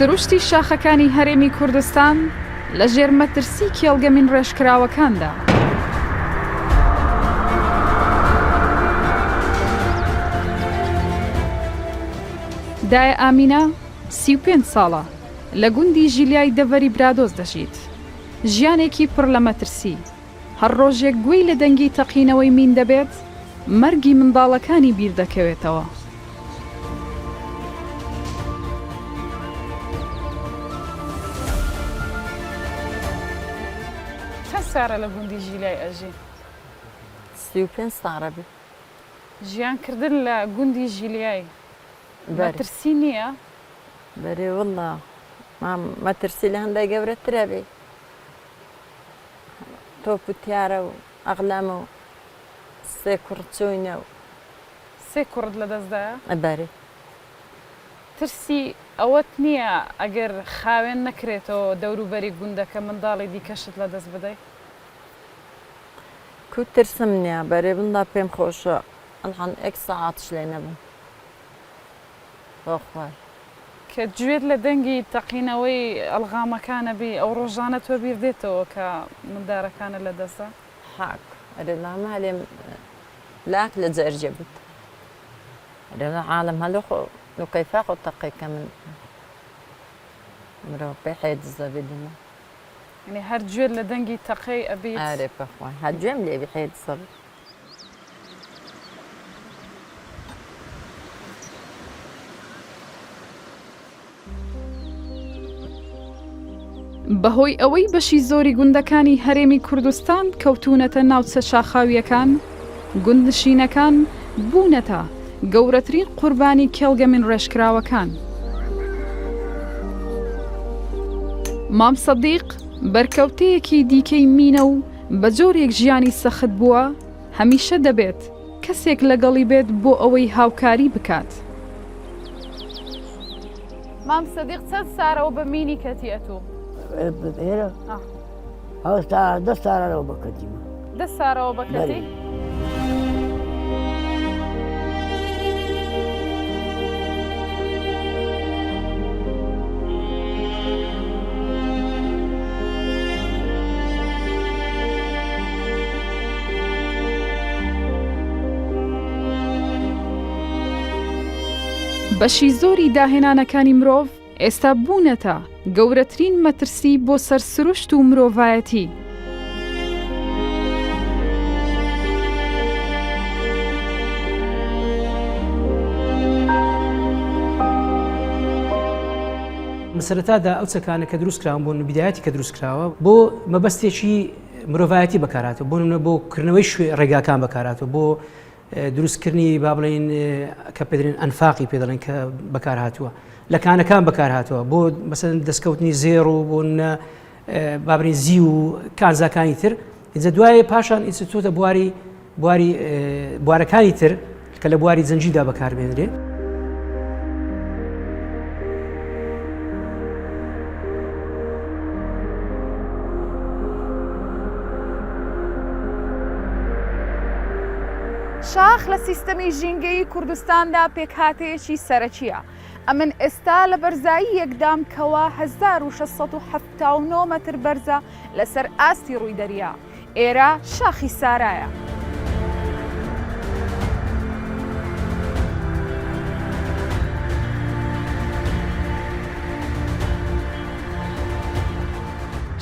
سروشتی شاخەکانی هەرێمی کوردستان لە ژێر مەترسی کێڵگەمین ڕێژکراوەکاندا. دایە ئامینە 35 ساڵە لە گوندی ژیلیای دەڤەری برادۆز دەژیت. ژیانێکی پڕ لە مەترسی. هەر ڕۆژێک گوێی لە دەنگی تەقینەوەی مین دەبێت، مەرگی منداڵەکانی بیر دەکەوێتەوە. چەند ساڵە لە گوندی ژیلای ئەژی؟ 35 ساڵە بێ. ژیانکردن لە گوندی ژیلیای مەترسی نییە؟ بەرێ وڵڵا مەترسی لە هەندای گەورەترە بێ. تۆپ و تیارە و ئەغلەمە و سێ کوڕ چووینە و سێ کوڕت لەدەستدایە؟ بەرێ. ترسی ئەوەت نییە ئەگەر خاوێن نەکرێتەوە دەوروبەری گوندەکە منداڵی دیکەشت لەدەست بدەیت؟ کو ترسم نییە، بەرێ بندا پێم خۆشە ئەڵحان ئێک سەعاتش لێ نەبم. بۆخوای کە گوێت لە دەنگی تەقینەوەی ئەلغامەکانە بی ئەو ڕۆژانە تۆ بیر دێتەوە کە مندارەکانە لەدەستە؟ حاک ئەرێ لاما لێم لاک لە جەرجە بوت. ئەرێ عالم هەلو خۆ وكيف اخذ دقيقة من مربي حيد الزبدنا يعني هر جويل لدنجي تقي ابيت عارف اخوان هر جملة بحيد الصبر بەهۆی ئەوەی بەشی زۆری گوندەکانی هەرێمی کوردستان کەوتونەتە ناوچە شاخاویەکان، گوندنشینەکان بوونەتە گەورەترین قوربانی کێڵگەمین ڕێژکراوەکان. مام سەدیق بەرکەوتەیەکی دیکەی مینە و بە جۆرێک ژیانی سەخت بووە، هەمیشە دەبێت کەسێک لەگەڵی بێت بۆ ئەوەی هاوکاری بکات. مام سەدیق چەند سارەوە بە مینی کەتیەتۆ؟ ئێرە هەستا 10 سارەوە بەکەتیمە. 10 سارەوە بەکەتی؟ بەشی زۆری داهێنانەکانی مرۆڤ ئێستا بوونەتە گەورەترین مەترسی بۆ سەرسروشت و مرۆڤایەتی. مەسەرەتادا ئەو چەکانە کە دروستکراون بۆ بیدایەتی کە دروستکراوە بۆ مەبەستێکی مرۆڤایەتی بەکاراتەوە، بۆ نمونە بۆ کردنەوەی ڕێگاکان بەکاراتەوە، بۆ دروستکردنی با بڵێن کە پێدرێن ئەنفاقی پێ دەڵێن کە بەکار هاتووە، لە کانەکان بەکار هاتووە، بۆ مەسەڵەن دەستکەوتنی زێڕ و بۆ با بڵێن زی و کانزاکانی تر. ئینجا دوایە پاشان ئیتر چۆتە بوارەکانی تر کە لە بواری زەنجیدا بەکاربێنرێ. شاخ لە سیستەمی ژینگەی کوردستاندا پێکهاتەیەکی سەرەکیە. ئەمن ئێستا لە بەرزایی یەکدام کەوا 1679 مەتر بەرزە لەسەر ئاستی ڕووی دەریا. ئێرە شاخی سارایە.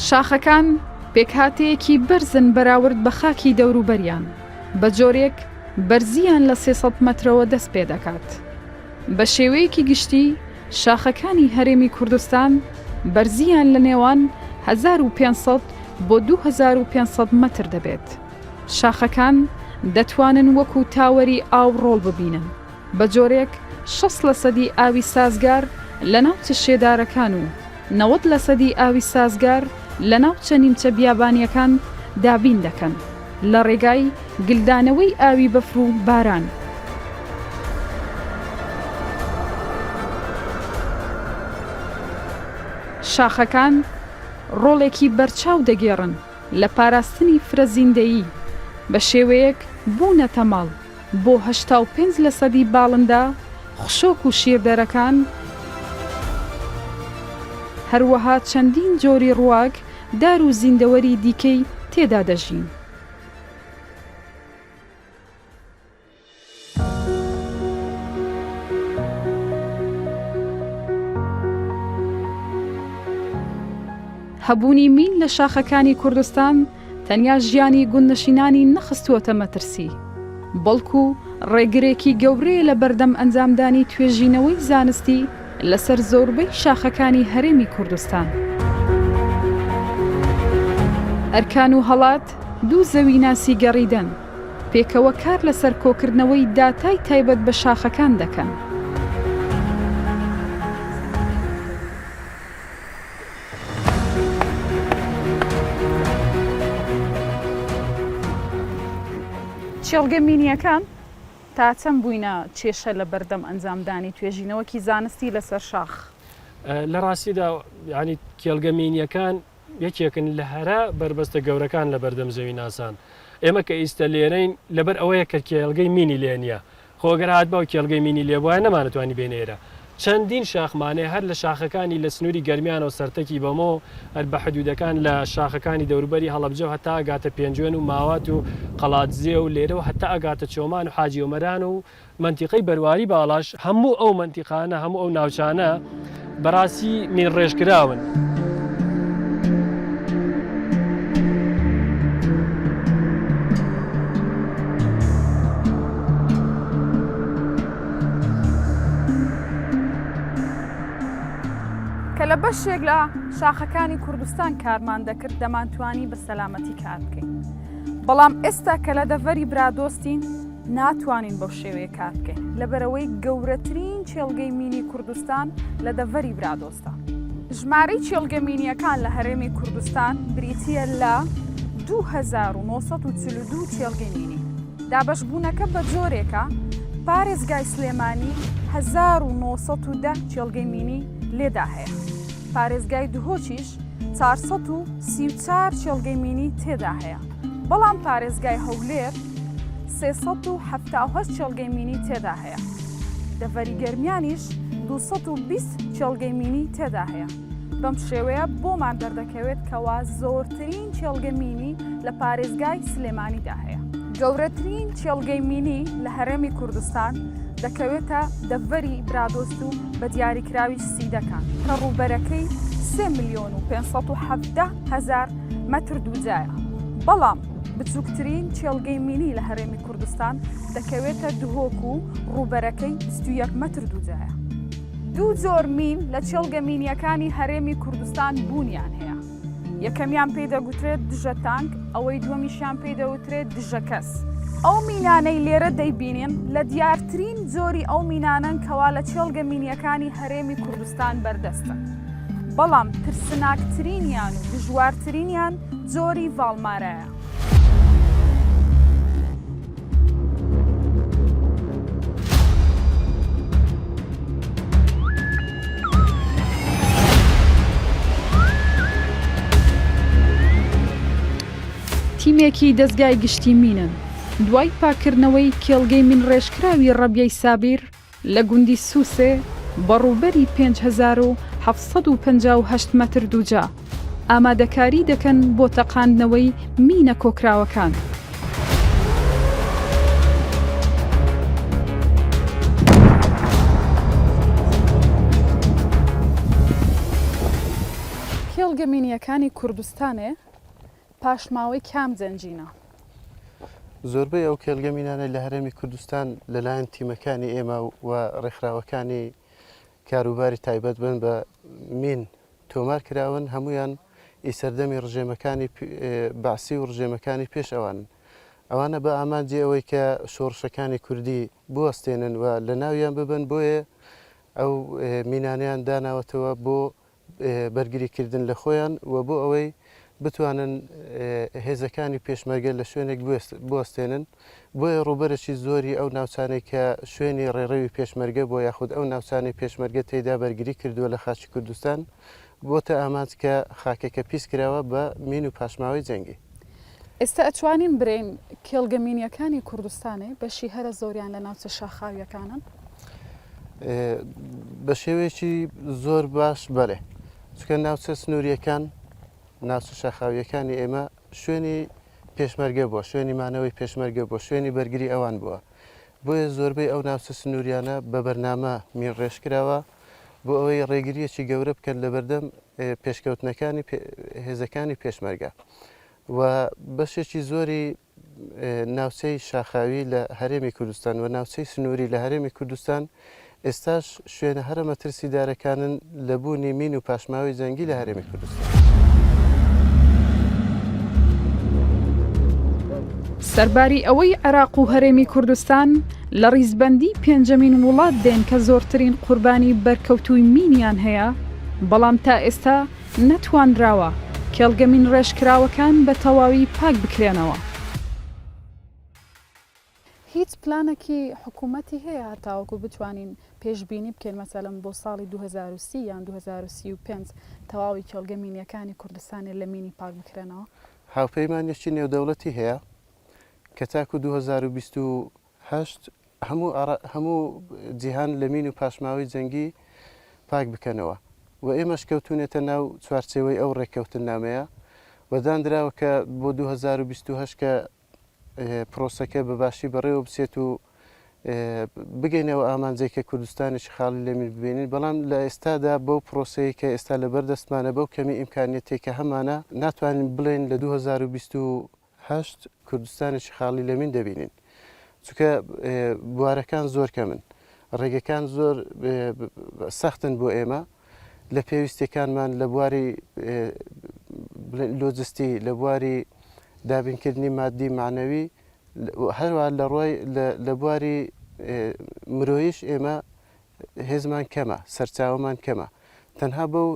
شاخەکان پێکهاتەیەکی بەرزن بەراورد بە خاکی دەوروبەریان، بە جۆرێک بەرزیان لە 300 مەترەوە دەست پێ دەکات. بە شێوەیەکی گشتی شاخەکانی هەرێمی کوردستان بەرزیان لە نێوان 1500 بۆ 2500 مەتر دەبێت. شاخەکان دەتوانن وەکو تاوەری ئاو ڕۆڵ ببینن، بە جۆرێک 60% ئاوی سازگار لە ناوچە شێدارەکان و 90% ئاوی سازگار لە ناوچە نیمچە بیابانیەکان دابین دەکەن لە ڕێگای گلدانەوەی ئاوی بەفر و باران. شاخەکان ڕۆڵێکی بەرچاو دەگێڕن لە پاراستنی فرەزیندەیی، بە شێوەیەک بوونەتە ماڵ بۆ 85% باڵندا، خشۆک و شیردەرەکان هەروەها چەندین جۆری ڕواگ دار و زیندەوەری دیکەی تێدا دەژین. هەبوونی مین لە شاخەکانی کوردستان تەنیا ژیانی گوندنشینانی نەخستووەتە مەترسی، بەڵکو ڕێگرێکی گەورەیە لە بەردەم ئەنجامدانی توێژینەوەی زانستی لەسەر زۆربەی شاخەکانی هەرێمی کوردستان. ئەرکان و هەڵات دوو زەویناسی گەڕیدەن، پێکەوە کار لەسەر کۆکردنەوەی داتای تایبەت بە شاخەکان دەکەن. چێڵگە مینیەکان تا چەند بووینە کێشە لە بەردەم ئەنجامدانی توێژینەوەکی زانستی لەسەر شاخ؟ لە ڕاستیدا ینی کێڵگە مینیەکان یەکێکن لە هەرا بربەستە گەورەکان لە بەردەم زەوی ناسان. ئێمە کە ئیستا لێرەین لەبەر ئەوەیە کە کێڵگەی مینی لێ نییە. خۆگەر هات بەو کێڵگەی مینی لێ وایە نەمانەتوانی بێنێرە. چەندین شاخمانێ هەر لە شاخەکانی لە سنووری گەرمیان و سەرتەکی بەمۆ هەر بە حدودەکان لە شاخەکانی دەوروبەری هەڵەبجە و هەتا ئەگاتە پێنجوێن و ماوات و قەڵاتزیێ و لێرە و هەتا ئەگاتە چۆمان و حاجی ومەران و منتیقەی بەرواری باڵاش هەموو ئەو منتیقانە هەموو ئەو ناوچانە بەڕاستی مین ڕێژکراون. کە لە بەشێک لە شاخەکانی کوردستان کارمان دەکرد دەمانتوانی بە سەلامەتی کار بکەین، بەڵام ئێستا کە لە دەڤەری برادۆستین ناتوانین بەو شێوەیە کار بکەین لەبەرەوەی گەورەترین چێڵگەی مینی کوردستان لە دەڤەری برادۆستە. ژمارەی چێڵگە مینیەکان لە هەرێمی کوردستان بریتیە لە 2942 چێڵگەی مینی. دابەشبوونەکە بە جۆرێکە پارێزگای سلێمانی 1910 چێڵگەی مینی لێدا هەیە. پارێزگای دهۆچیش 434 چێڵگەی مینی تێدا هەیە، بەڵام پارێزگای هەولێر 378 چێڵگەی مینی تێدا هەیە. دەڤەری گەرمیانیش 220 چێڵگەی مینی تێدا هەیە. بەم شێوەیە بۆمان دەردەکەوێت کەوا زۆرترین چێڵگە مینی لە پارێزگای سلێمانیدا هەیە. گەورەترین چێڵگەی مینی لە هەرێمی کوردستان دەکەوێتە دەڤەری برادۆست و بە دیاریکراوی سیدەکان کە ڕووبەرەکەی 3,517,000 مەتر دووجایە. بەڵام بچووکترین چێڵگەی مینی لە هەرێمی کوردستان دەکەوێتە دهۆک و ڕووبەرەکەی 21 مەتر دووجایە. دوو جۆر مین لە چێڵگە مینیەکانی هەرێمی کوردستان بوونیان هەیە. یەکەمیان پێی دەگوترێت دژە تانک، ئەوەی دووەمیشیان پێی دەوترێت دژە کەس. ئەو مینانەی لێرە دەیبینین لە دیارترین جۆری ئەو مینانن کەوا لە چێڵگە مینیەکانی هەرێمی کوردستان بەردەستن. بەڵام ترسناکترینیان و دژوارترینیان جۆری ڤاڵمارەیە. تیمێکی دەستگای گشتی مینن دوای پاکردنەوەی کێڵگەی من ڕێژکراوی ڕەبیەی سابیر لە گوندی سووسێ بە ڕووبەری 5758 مەتر دووجا ئامادەکاری دەکەن بۆ تەقاندنەوەی مینە کۆکراوەکان. کێڵگە مینیەکانی کوردستانێ پاشماوەی کام جەنجینە؟ زۆربەی ئەو کێڵگە مینانە لە هەرێمی کوردستان لەلایەن تیمەکانی ئێمە و ڕێکخراوەکانی کاروباری تایبەت بن بە مین تۆمار کراون، هەمویان ئیسەردەمی ڕژێمەکانی باسی و ڕژێمەکانی پێش ئەوانن. ئەوانە بە ئامانجی ئەوەی کە شۆڕشەکانی کوردی بوەستێنن و لە ناویان ببن، بۆیە ئەو مینانیان داناوەتەوە بۆ بەرگریکردن لە خۆیان و بۆ ئەوەی بتوانن هێزەکانی پێشمەرگە لە شوێنێک بوەستێنن. بۆیە ڕووبەرێکی زۆری ئەو ناوچانێک کە شوێنی ڕێڕەوی پێشمەرگە بۆ یاخود ئەو ناوچانی پێشمەرگە تێدا بەرگری کردووە لە خاچی کوردستان بۆتە ئامانج کە خاکێکە پیس کراوە بە مین و پاشماوەی جەنگی. ئێستا ئەتوانین برین کێڵگە مینیەکانی کوردستانی بەشی هەرە زۆریان لە ناوچە شاخاویەکانن؟ بە شێوەیەکی زۆر باش بەڵێ، چکە ناوچە سنووریەکان ناوچە شەخاویەکانی ئێمە شوێنی پێشمەرگە بووە، شوێنی مانەوەی پێشمەرگە بووە، شوێنی بەرگری ئەوان بووە. بۆیە زۆربەی ئەو ناوچە سنووریانە بە بەرنامە مین ڕێژکراوە بۆ ئەوەی ڕێگریەکی گەورە بکەن لە بەردەم پێشکەوتنەکانی هێزەکانی پێشمەرگە. و بەشێکی زۆری ناوچەی شاخاوی لە هەرێمی کوردستان و ناوچەی سنووری لە هەرێمی کوردستان ئێستاش شوێنە هەرە مەترسیدارەکانن لە بوونی مین و پاشماوی جەنگی لە هەرێمی کوردستان. سەرباری ئەوەی عێراق و هەرێمی کوردستان لە ڕیزبەندی پێنجەمین وڵات دێن کە زۆرترین قوربانی بەرکەوتووی مینیان هەیە، بەڵام تا ئێستا نەتوانراوە کێڵگەمین ڕێژکراوەکان بە تەواوی پاک بکرێنەوە. هیچ پلانێکی حکوومەتی هەیە هەتاوەکو بتوانین پێشبینی بکەین مەسەلەن بۆ ساڵی 2030 یان 2035 تەواوی کێڵگەمینیەکانی کوردستانی لە مینی پاک بکرێنەوە؟ هاوپەیمانێکی نێودەوڵەتی هەیە کە تاکو 2028 هەموو جیهان لە مین و پاشماوی جەنگی پاک بکەنەوە و ئێمەش کەوتونێتە ناو چوارچێوەی ئەو ڕێککەوتن نامەیە وەدانراوە کە بۆ 2028 کە پرۆسەکە بەباشی بەڕێوە بچێت و بگەینەوە ئامانجێکە کوردستانێکی خاڵی لە مین ببینین. بەڵام لە ئێستادا بەو پرۆسەیە کە ئێستا لەبەردەستمانە بەو کەمی ئیمکانیەتێکە هەمانە ناتوانین بڵێن لە 2028 کوردستانێکی خاڵی لە مین دەبینین، چونکە بوارەکان زۆر کەمن، ڕێگەکان زۆر سەختن بۆ ئێمە لە پێویستەکانمان لە بواری لۆجستی، لە بواری دابینکردنی مادی معنەوی، هەروە لە بواری مرۆیش ئێمە هێزمان کەمە، سەرچاوەمان کەمە. تەنها بەو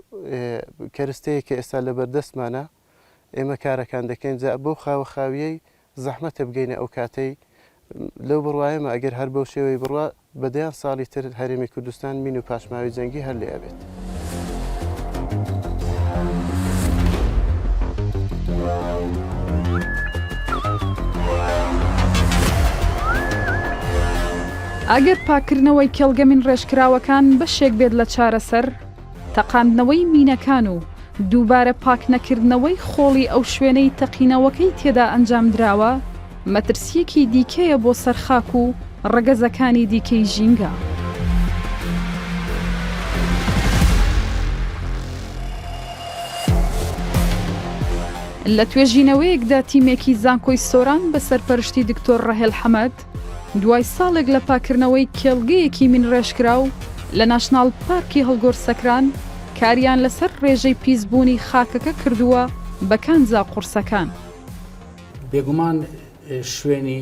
کەرستەیە کە ئێستا لە بەردەستمانە ئێمە کارەکان دەکەین بەو خاوەخاویەی زەحمەتە بگەینە ئەو کاتەی لەو بڕواایمە ئەگەر هەر بەو شێوەی بڕوا بەدەیان ساڵی تر هەرێمی کوردستان مین و پاشماوی جەنگی هەر لێ ئەبێت. ئەگەر پاکردنەوەی کێڵگەمین ڕێژکراوەکان بەشێک بێت لە چارەسەر، تەقاندنەوەی مینەکان و دووبارە پاک نەکردنەوەی خۆڵی ئەو شوێنەی تەقینەوەکەی تێدا ئەنجام دراوە، مەترسیەکی دیکەیە بۆ سەرخاک و ڕەگەزەکانی دیکەی ژینگە. لە توێژینەوەیەکدا تیمێکی زانکۆی سۆران بە سەرپەرشتی دکتۆر ڕەهێل حەمەد دوای ساڵێک لە پاکردنەوەی کێڵگەیەکی من ڕێژکراو لە ناشناڵ پارکی هەڵگۆر سەکران کاریان لەسەر ڕێژەی پیسبوونی خاکەکە کردووە بە کانزا قورسەکان. بێگومان شوێنی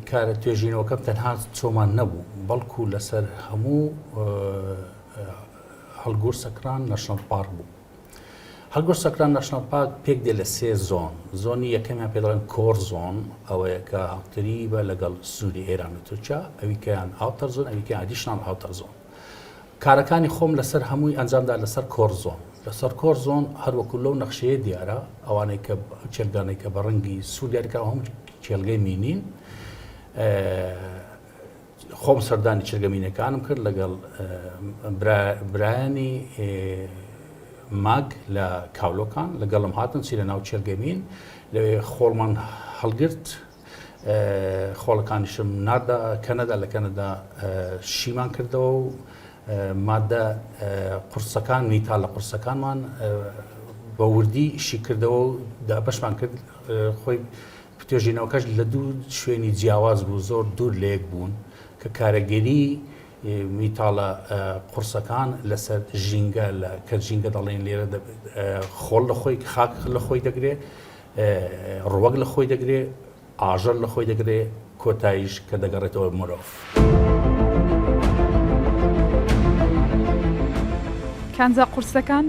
کارە توێژینەوەکەم تەنها چۆمان نەبوو، بەڵکو لەسەر هەموو هەڵگۆر سەکران ناشناڵ پارک بوو. هەڵگۆر سەکران ناشناڵ پارک پێک دێ لە سێ زۆن. زۆنی یەکەمیان پێ دەڵێن کۆر زۆن، ئەوەیە کە هاوتەری بە لەگەڵ سووری ئێران و تورکیا، ئەویکەیان ئاوتەر زۆن، ئەویکەیان ئەدیشنال ئاوتەر زۆن. کارەکانی خۆم لەسەر هەمووی ئەنجامدا لەسەر کۆر زۆن. لەسەر کۆر زۆن هەروەکو لەو نەخشەیە دیارە ئەوانەی کە چێلگانەی کە بە ڕەنگی سوور دیاریکراوە هەموو چێلگەی مینین. خۆم سەردانی چێلگەمینەکانم کرد لەگەڵ برایانی ماگ لە کاولۆکان لەگەڵم هاتن چی لە ناو چێلگەمین لەوێ خۆڵمان هەڵگرت، خۆڵەکانیشم ناردا کەنەدا، لە کەنەدا شیمان کردەوە و مادە قورسەکان میتال لە قورسەکانمان بە وردی شی کردەوە و بەشمان کرد. خۆی توێژینەوەکەش لە دوو شوێنی جیاواز بوو، زۆر دوور لەیەک بوون کە کارەگەری میتاڵە قورسەکان لەسەر ژینگە کە ژینگە دەڵێن لێرە خۆڵ لە خۆی خاک لە خۆی دەگرێت، ڕوەک لە خۆی دەگرێت، ئاژەر لە خۆی دەگرێت، کۆتاییش کە دەگەڕێتەوە مرۆڤ. کانزا قورسەکان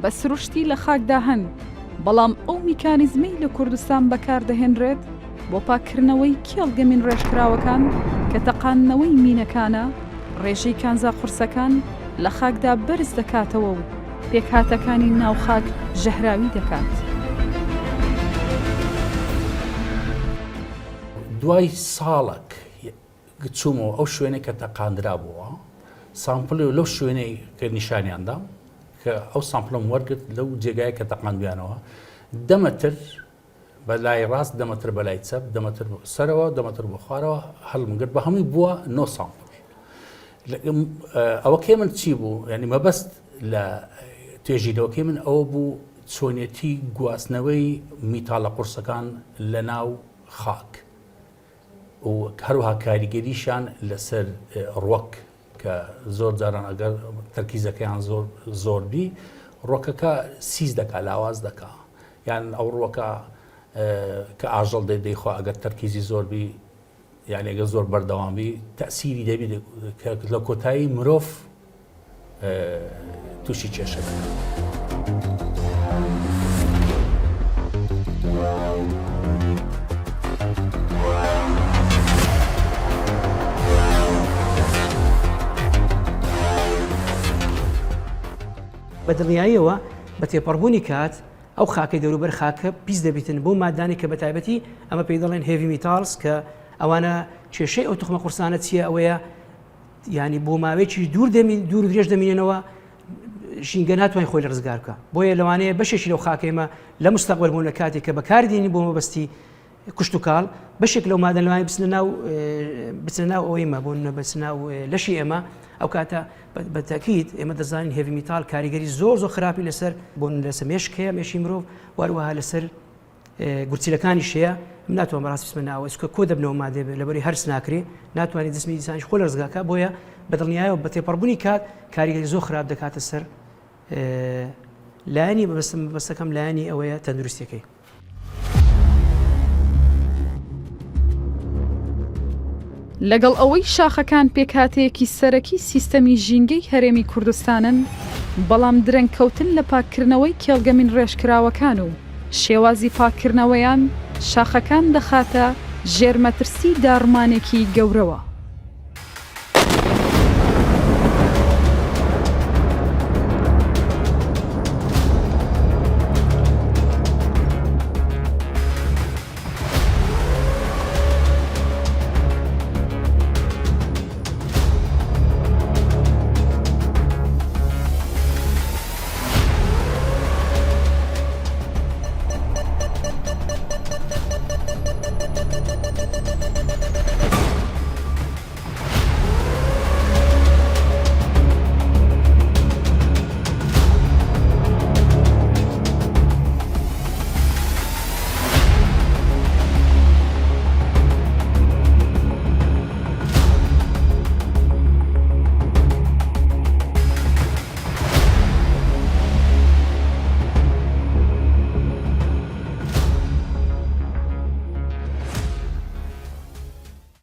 بە سروشتی لە خاکدا هەن، بەڵام ئەو میکانیزمەی لە کوردستان بەکاردەهێنرێت بۆ پاکردنەوەی کێڵگەمین ڕێژکراوەکان کە تەقاندنەوەی مینەکانە، ڕێژەی کانزا قورسەکان لە خاکدا بەرز دەکاتەوە و پێکهاتەکانی ناو خاک ژەهراوی دەکات. دوای ساڵێک چوومەوە ئەو شوێنەی کە تەقاندرا بووە، سامپڵی و لەو شوێنەی کە نیشانیاندا کە ئەو سامپلم وەرگرت لەو جێگای کە تەقاندویانەوە دەمەتر بە لای ڕاست دەمەتر بە لای چەپ دەمەتر سەرەوە دەمەتر بۆ خوارەوە هەڵمگرت بە هەمووی بووە 9 سامپل ئەوە کێ من چی بوو ینی مەبەست لە توێژیرەوەکەی من ئەوە بوو چۆنیەتی گواستنەوەی میتاڵە قورسەکان لە ناو خاک و هەروها کاریگەریشان لەسەر ڕوەک کە زۆر جاران ئەگەر تەرکیزەکەیان زۆربی ڕۆکەکە سیز دەکا لاواز دەکا یان ئەو ڕۆکە کە ئاژەڵ دەیخوا ئەگەر تەرکیزی زۆربی یان ئەگە زۆر بەردەوامی تەسیری دەبی لە کۆتایی مرۆڤ تووشی کێشەکە. بە دڵنیاییەوە بە تێپەڕبوونی کات ئەو خاکەی دەوروبەر خاکە پیس دەبیتن بۆ مادانی کە بە تایبەتی ئەمە پێی دەڵێن هێڤی میتالز کە ئەوانە کێشەی ئەو تخمە قورسانە چییە ئەوەیە ینی بۆ ماوەیەکی دوور درێژ دەمینێنەوە ژینگە ناتوانین خۆی لە ڕزگار بکە بۆیە لەوانەیە بەشێکی لەو خاکەیمە لە مستەقبل بوون لە کاتێک کە بەکاردێنی بۆ مەبەستی کوشت و کاڵ بەشێک لەو مادە لەوانەیە بچنە ناو ئەوەیمە بۆ بەچنە ناو لەشی ئێمە ئەو کاتە بە تاکید ئێمە دەزانین هێڤی میتال کاریگەری زۆر خراپی لەسەر بۆن لەسەر مێشکەیە مێشی مرۆڤ وەروەها لەسەر گورچیلەکانی شەیە ناتوان بەڕاستی بچمە ناوە چکە کۆ دەبنەوە مادێ لەبەری هەرس ناکرێ ناتوانێت دەستمی دیسانیش خۆ لە ڕزگاکە بۆیە بە دڵنیایەوە بە تێپەڕبوونی کات کاریگەری زۆر خراپ دەکاتە سەر لایەنی بەستەکەم لایەنی ئەوەیە تەندروستیەکەی. لەگەڵ ئەوەی شاخەکان پێکهاتەیەکی سەرەکی سیستەمی ژینگەی هەرێمی کوردستانن بەڵام درەنگکەوتن لە پاکردنەوەی کێڵگەمین ڕێژکراوەکان و شێوازی پاکردنەوەیان شاخەکان دەخاتە ژێرمەترسی داڕمانێکی گەورەوە.